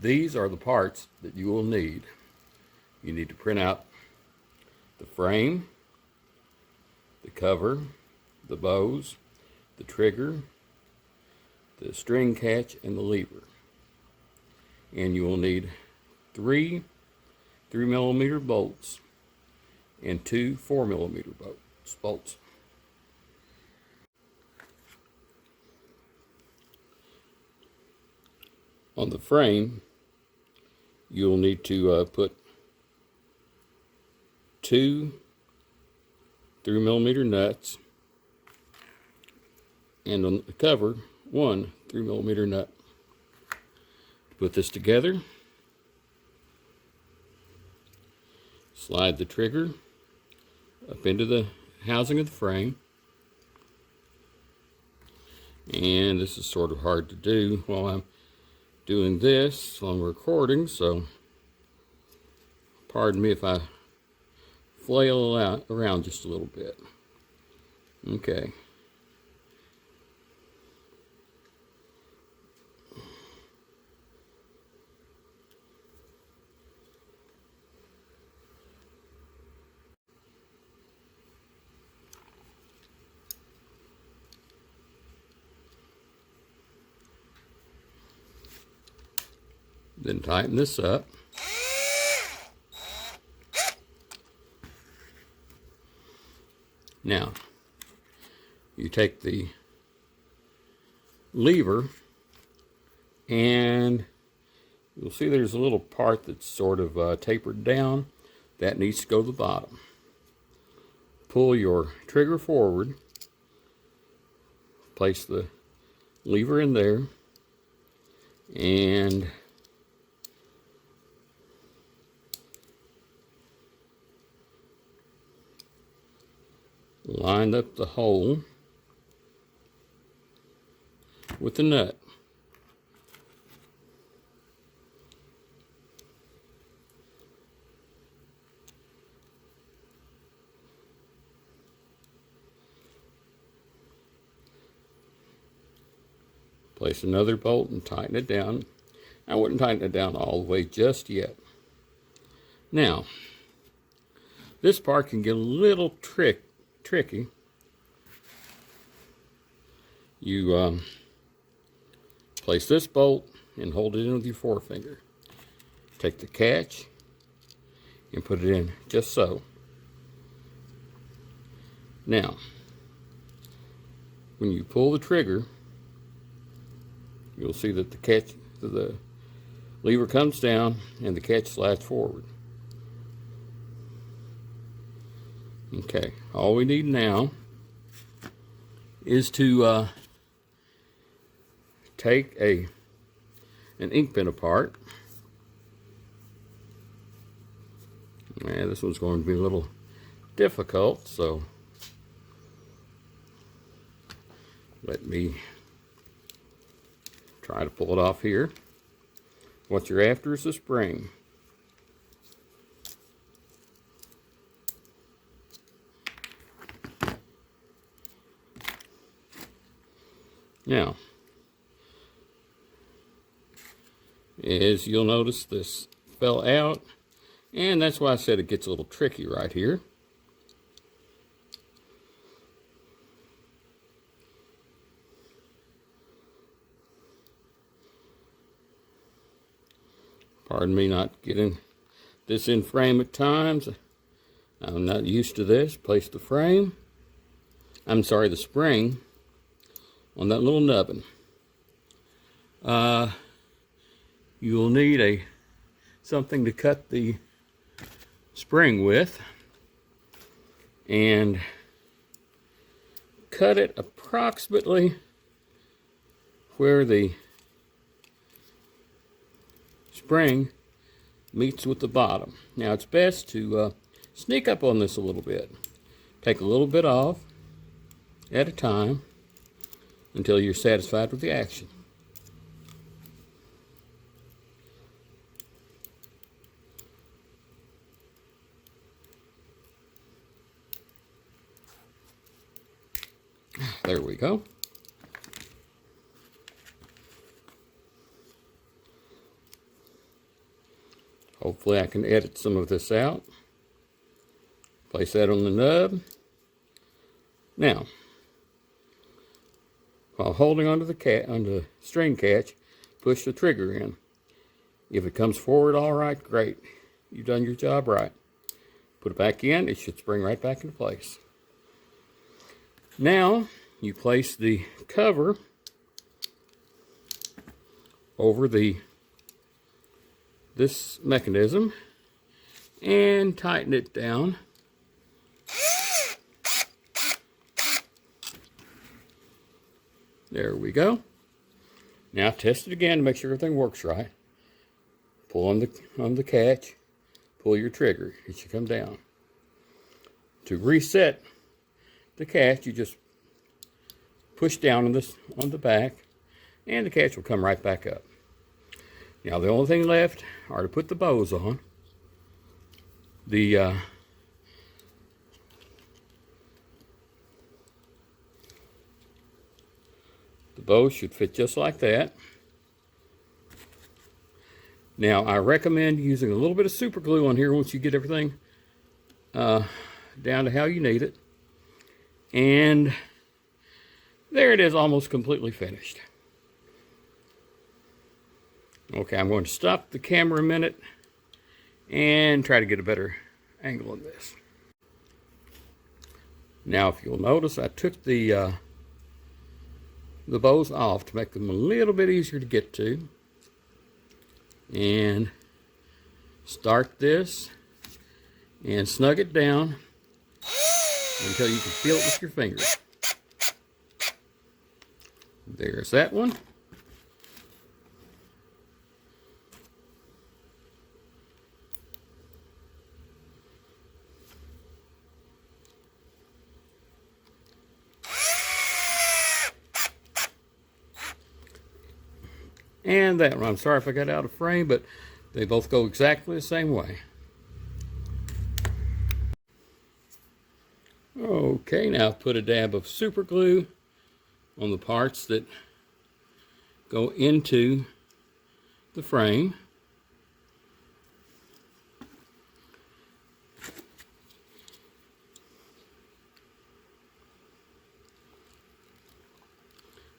these are the parts that you will need. You need to print out the frame, the cover, the bows, the trigger, the string catch, and the lever. And you will need 3 3mm bolts and 2 4mm bolts. On the frame, you'll need to put 2 3mm nuts, and on the cover, 1 3mm nut. To put this together, slide the trigger up into the housing of the frame. And this is sort of hard to do while I'm doing this on recording, so pardon me if I flail around just a little bit. Okay. Then tighten this up. Now, you take the lever, and you'll see there's a little part that's sort of tapered down. That needs to go to the bottom. Pull your trigger forward, place the lever in there, and line up the hole with the nut. Place another bolt and tighten it down. I wouldn't tighten it down all the way just yet. Now, this part can get a little tricky. You place this bolt and hold it in with your forefinger. Take the catch and put it in just so. Now, when you pull the trigger, you'll see that the lever comes down and the catch slides forward. Okay, all we need now is to take an ink pen apart. And this one's going to be a little difficult, so let me try to pull it off here. What you're after is the spring. Now, as you'll notice, this fell out, and that's why I said it gets a little tricky right here. Pardon me not getting this in frame at times. I'm not used to this. Place the spring on that little nubbin. You'll need something to cut the spring with, and cut it approximately where the spring meets with the bottom. Now it's best to sneak up on this a little bit. Take a little bit off at a time until you're satisfied with the action. There we go. Hopefully I can edit some of this out. Place that on the nub. Now, while holding onto the string catch, push the trigger in. If it comes forward all right, great. You've done your job right. Put it back in, it should spring right back into place. Now, you place the cover over this mechanism and tighten it down. There we go. Now test it again to make sure everything works right. Pull on the catch, pull your trigger, it should come down. To reset the catch, you just push down on the back, and the catch will come right back up. Now the only thing left are to put the bows on. The bows should fit just like that. Now I recommend using a little bit of super glue on here once you get everything down to how you need it. And there it is, almost completely finished. Okay, I'm going to stop the camera a minute and try to get a better angle on this. Now if you'll notice, I took the bows off to make them a little bit easier to get to. And start this and snug it down until you can feel it with your fingers. There's that one. And that one. I'm sorry if I got out of frame, but they both go exactly the same way. Okay, now put a dab of super glue on the parts that go into the frame.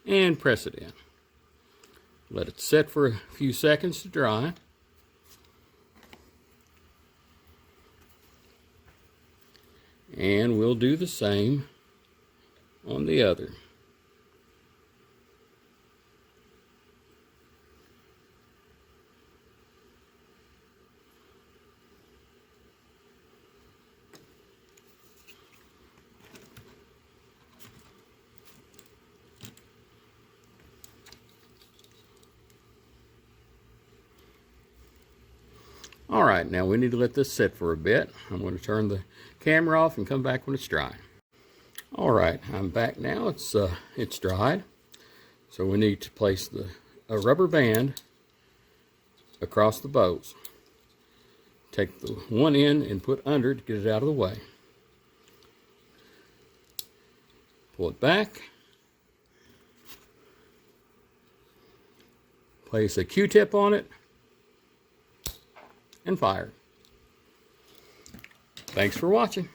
And press it in. Let it set for a few seconds to dry. And we'll do the same on the other. All right, now we need to let this sit for a bit. I'm going to turn the camera off and come back when it's dry. All right, I'm back now. It's dried. So we need to place a rubber band across the bows. Take the one end and put under to get it out of the way. Pull it back. Place a Q-tip on it. And fire. Thanks for watching.